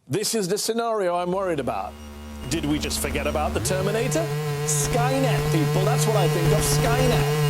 This is the scenario I'm worried about. Did we just forget about the Terminator? Skynet, people, that's what I think of, Skynet.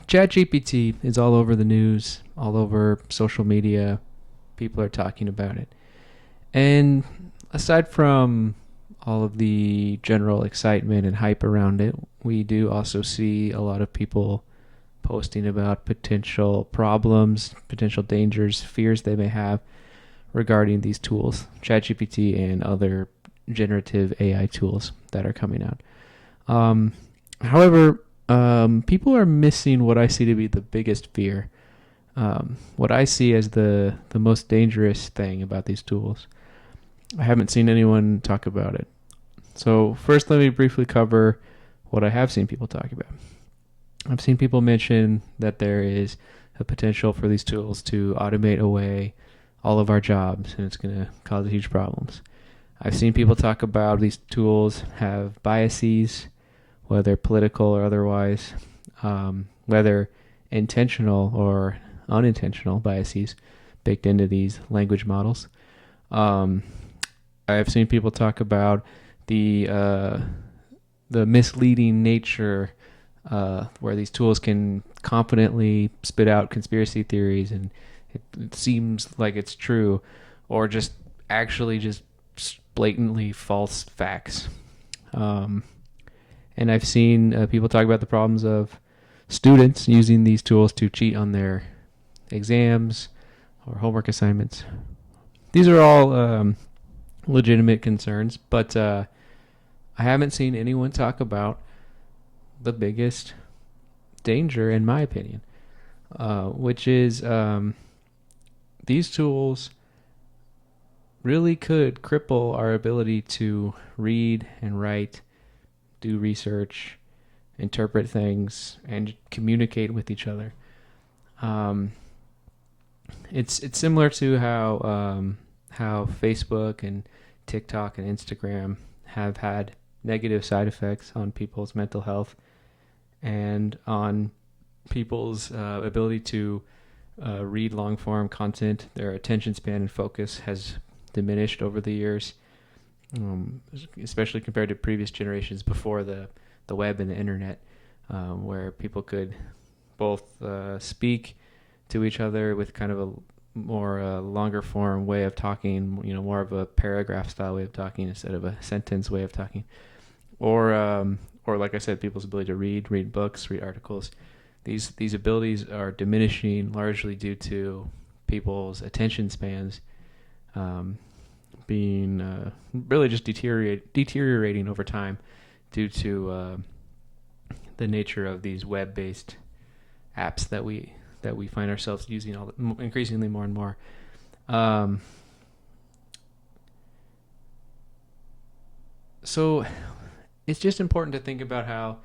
ChatGPT is all over the news, all over social media. People are talking about it. And aside from all of the general excitement and hype around it, we do also see a lot of people posting about potential problems, potential dangers, fears they may have regarding these tools, ChatGPT and other generative AI tools that are coming out. However, people are missing what I see to be the biggest fear. What I see as the most dangerous thing about these tools. I haven't seen anyone talk about it. So first, let me briefly cover what I have seen people talk about. I've seen people mention that there is a potential for these tools to automate away all of our jobs, and it's going to cause huge problems. I've seen people talk about these tools have biases, whether political or otherwise, whether intentional or unintentional biases baked into these language models. I've seen people talk about the misleading nature where these tools can confidently spit out conspiracy theories and it seems like it's true, or just actually just blatantly false facts. And I've seen people talk about the problems of students using these tools to cheat on their exams or homework assignments. These are all legitimate concerns, but I haven't seen anyone talk about the biggest danger, in my opinion, which is these tools really could cripple our ability to read and write, do research, interpret things, and communicate with each other. It's similar to how Facebook and TikTok and Instagram have had negative side effects on people's mental health and on people's ability to read long-form content. Their attention span and focus has diminished over the years, especially compared to previous generations before the web and the internet, where people could both speak to each other with kind of a more longer form way of talking, more of a paragraph style way of talking instead of a sentence way of talking, or like I said, people's ability to read books, read articles. These abilities are diminishing largely due to people's attention spans being really just deteriorating over time due to the nature of these web-based apps that we find ourselves using increasingly more and more. So it's just important to think about how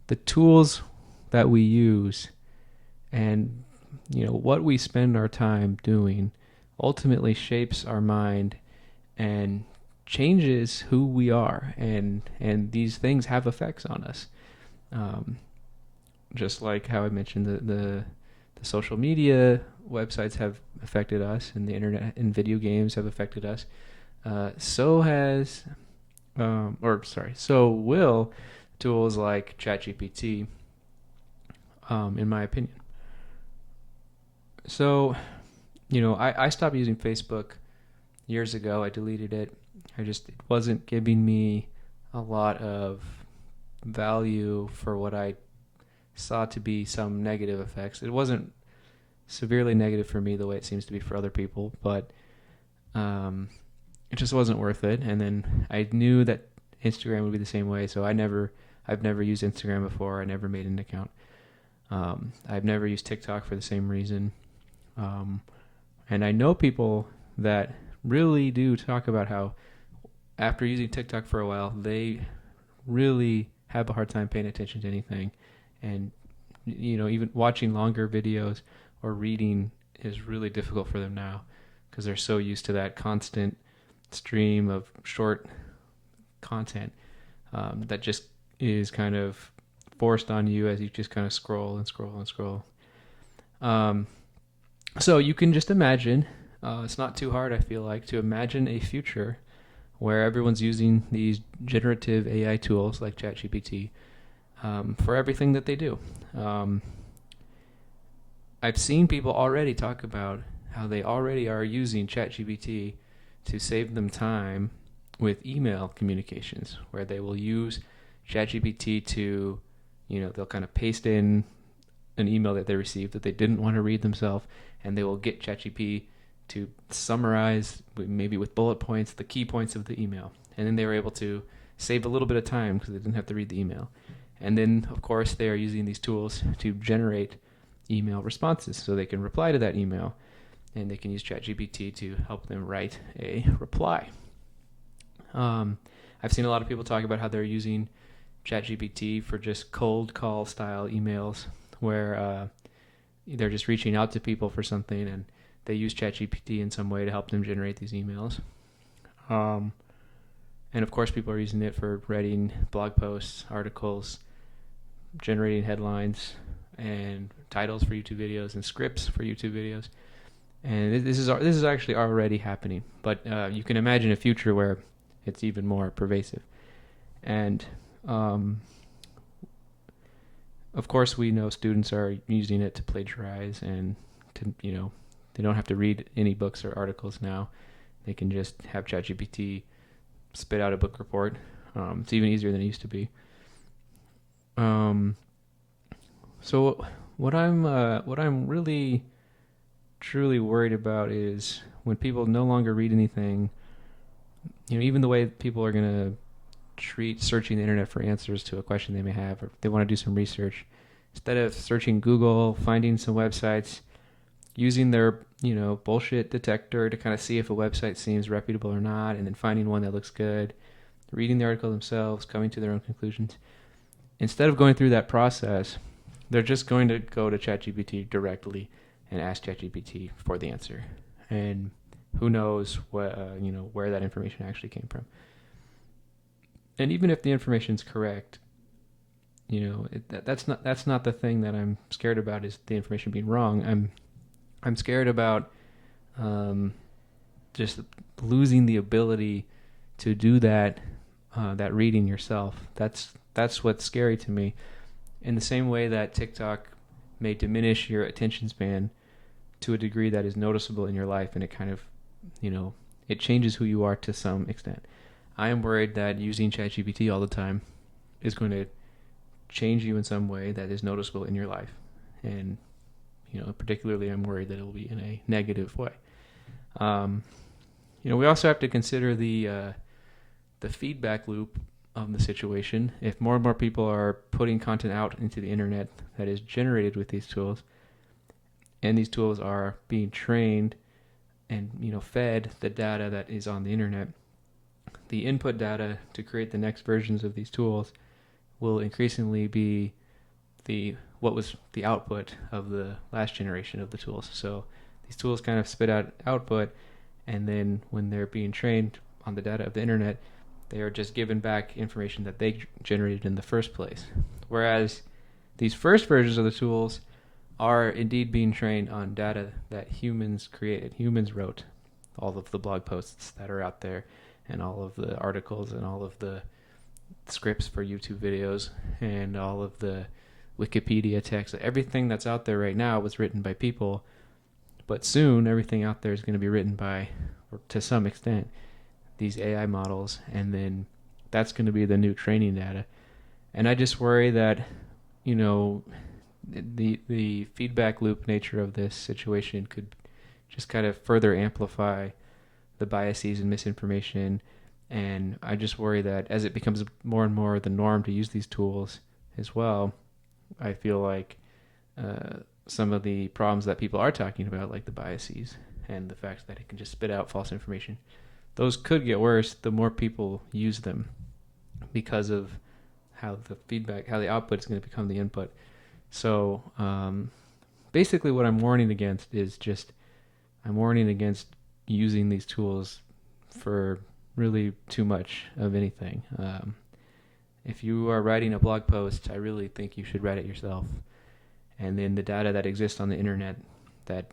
the tools that we use and what we spend our time doing ultimately shapes our mind and changes who we are, and these things have effects on us. Um, just like how I mentioned, the social media websites have affected us, and the internet and video games have affected us. So will tools like ChatGPT, in my opinion. So, I stopped using Facebook years ago. I deleted it. It wasn't giving me a lot of value for what I saw to be some negative effects. It wasn't severely negative for me the way it seems to be for other people, but it just wasn't worth it. And then I knew that Instagram would be the same way, so I've never used Instagram before. I never made an account. I've never used TikTok for the same reason. And I know people that really do talk about how after using TikTok for a while, they really have a hard time paying attention to anything. And, even watching longer videos or reading is really difficult for them now because they're so used to that constant stream of short content that just is kind of forced on you as you just kind of scroll and scroll and scroll. So you can just imagine, it's not too hard, I feel like, to imagine a future where everyone's using these generative AI tools like ChatGPT for everything that they do. I've seen people already talk about how they already are using ChatGPT to save them time with email communications, where they will use ChatGPT to, they'll kind of paste in an email that they received that they didn't want to read themselves, and they will get ChatGPT to summarize, maybe with bullet points, the key points of the email. And then they were able to save a little bit of time because they didn't have to read the email. And then, of course, they are using these tools to generate email responses so they can reply to that email, and they can use ChatGPT to help them write a reply. I've seen a lot of people talk about how they're using ChatGPT for just cold call style emails where they're just reaching out to people for something, and they use ChatGPT in some way to help them generate these emails. And of course, people are using it for writing blog posts, articles, generating headlines, and titles for YouTube videos, and scripts for YouTube videos. And this is actually already happening, but you can imagine a future where it's even more pervasive. And of course, we know students are using it to plagiarize, and to they don't have to read any books or articles now. They can just have ChatGPT spit out a book report. It's even easier than it used to be. So what I'm really truly worried about is when people no longer read anything. Even the way people are going to treat searching the internet for answers to a question they may have, or if they want to do some research, instead of searching Google, finding some websites, using their bullshit detector to kind of see if a website seems reputable or not, and then finding one that looks good, reading the article themselves, coming to their own conclusions. Instead of going through that process, they're just going to go to ChatGPT directly and ask ChatGPT for the answer. And who knows what where that information actually came from. And even if the information's correct, that's not the thing that I'm scared about, is the information being wrong. I'm scared about just losing the ability to do that reading yourself. That's what's scary to me. In the same way that TikTok may diminish your attention span to a degree that is noticeable in your life, and it kind of, it changes who you are to some extent. I am worried that using ChatGPT all the time is going to change you in some way that is noticeable in your life. And, particularly I'm worried that it will be in a negative way. We also have to consider the feedback loop of the situation. If more and more people are putting content out into the internet that is generated with these tools, and these tools are being trained and fed the data that is on the internet, the input data to create the next versions of these tools will increasingly be what was the output of the last generation of the tools. So these tools kind of spit out output, and then when they're being trained on the data of the internet, they are just given back information that they generated in the first place. Whereas these first versions of the tools are indeed being trained on data that humans created. Humans wrote all of the blog posts that are out there, and all of the articles, and all of the scripts for YouTube videos, and all of the Wikipedia text. Everything that's out there right now was written by people, but soon everything out there is going to be written by, or to some extent, these AI models, and then that's going to be the new training data. And I just worry that, the feedback loop nature of this situation could just kind of further amplify the biases and misinformation. And I just worry that as it becomes more and more the norm to use these tools as well, I feel like some of the problems that people are talking about, like the biases and the fact that it can just spit out false information, those could get worse the more people use them, because of how the output is going to become the input. So basically what I'm warning against using these tools for really too much of anything. If you are writing a blog post, I really think you should write it yourself. And then the data that exists on the internet that,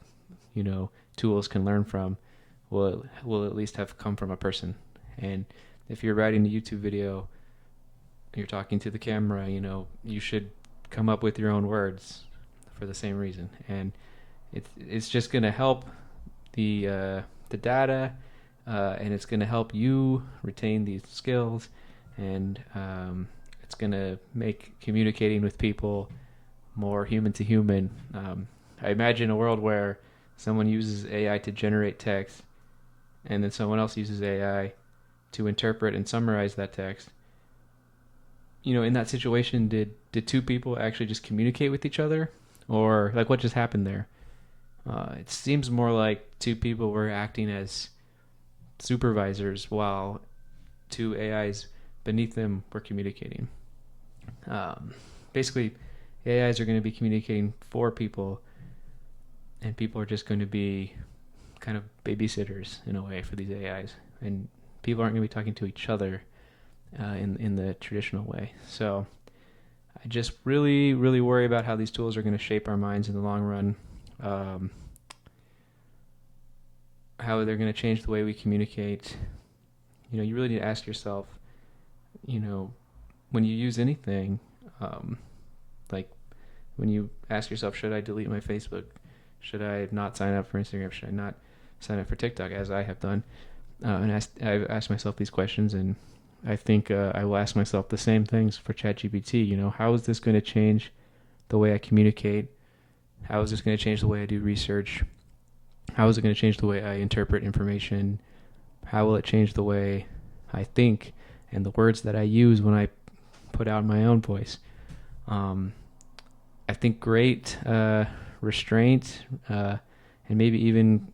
tools can learn from will at least have come from a person. And if you're writing a YouTube video, you're talking to the camera, you should come up with your own words for the same reason. And it's just going to help the data, and it's going to help you retain these skills, and it's going to make communicating with people more human to human. I imagine a world where someone uses AI to generate text, and then someone else uses AI to interpret and summarize that text. In that situation, did two people actually just communicate with each other? Or like what just happened there? It seems more like two people were acting as supervisors while two AIs beneath them were communicating. Basically, AIs are going to be communicating for people, and people are just going to be kind of babysitters in a way for these AIs, and people aren't going to be talking to each other in the traditional way. So I just really, really worry about how these tools are going to shape our minds in the long run. How they're going to change the way we communicate. You really need to ask yourself, when you use anything, like when you ask yourself, should I delete my Facebook? Should I not sign up for Instagram? Should I not sign up for TikTok, as I have done? And I've asked myself these questions, and I think I will ask myself the same things for ChatGPT. How is this going to change the way I communicate? How is this going to change the way I do research? How is it going to change the way I interpret information? How will it change the way I think and the words that I use when I put out my own voice? I think great restraint and maybe even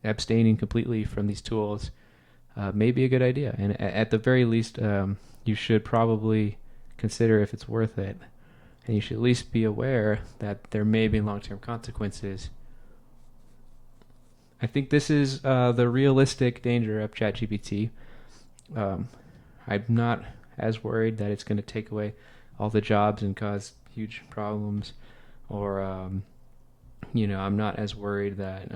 abstaining completely from these tools may be a good idea. And at the very least, you should probably consider if it's worth it. And you should at least be aware that there may be long-term consequences. I think this is the realistic danger of ChatGPT. I'm not as worried that it's going to take away all the jobs and cause huge problems, or I'm not as worried that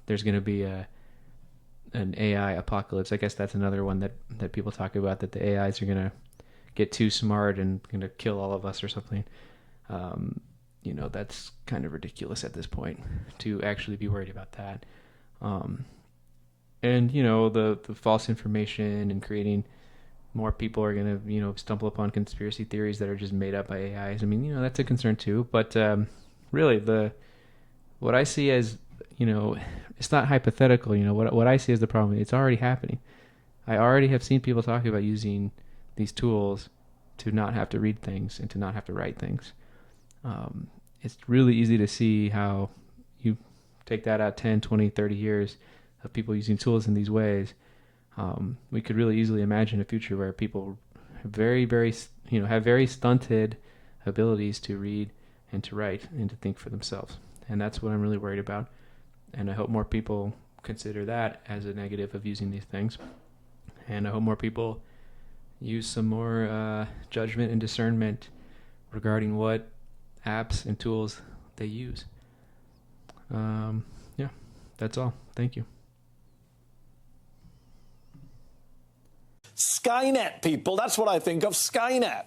there's going to be an AI apocalypse. I guess that's another one that people talk about, that the AIs are going to get too smart and going to kill all of us or something. That's kind of ridiculous at this point to actually be worried about that. And the false information and creating more people are going to, stumble upon conspiracy theories that are just made up by AIs. I mean, that's a concern too. But really, what I see as, it's not hypothetical. What I see as the problem, it's already happening. I already have seen people talk about using these tools to not have to read things and to not have to write things. It's really easy to see how you take that out 10, 20, 30 years of people using tools in these ways. We could really easily imagine a future where people have have very stunted abilities to read and to write and to think for themselves. And that's what I'm really worried about. And I hope more people consider that as a negative of using these things. And I hope more people use some more judgment and discernment regarding what apps and tools they use. Yeah, that's all. Thank you. Skynet, people. That's what I think of Skynet.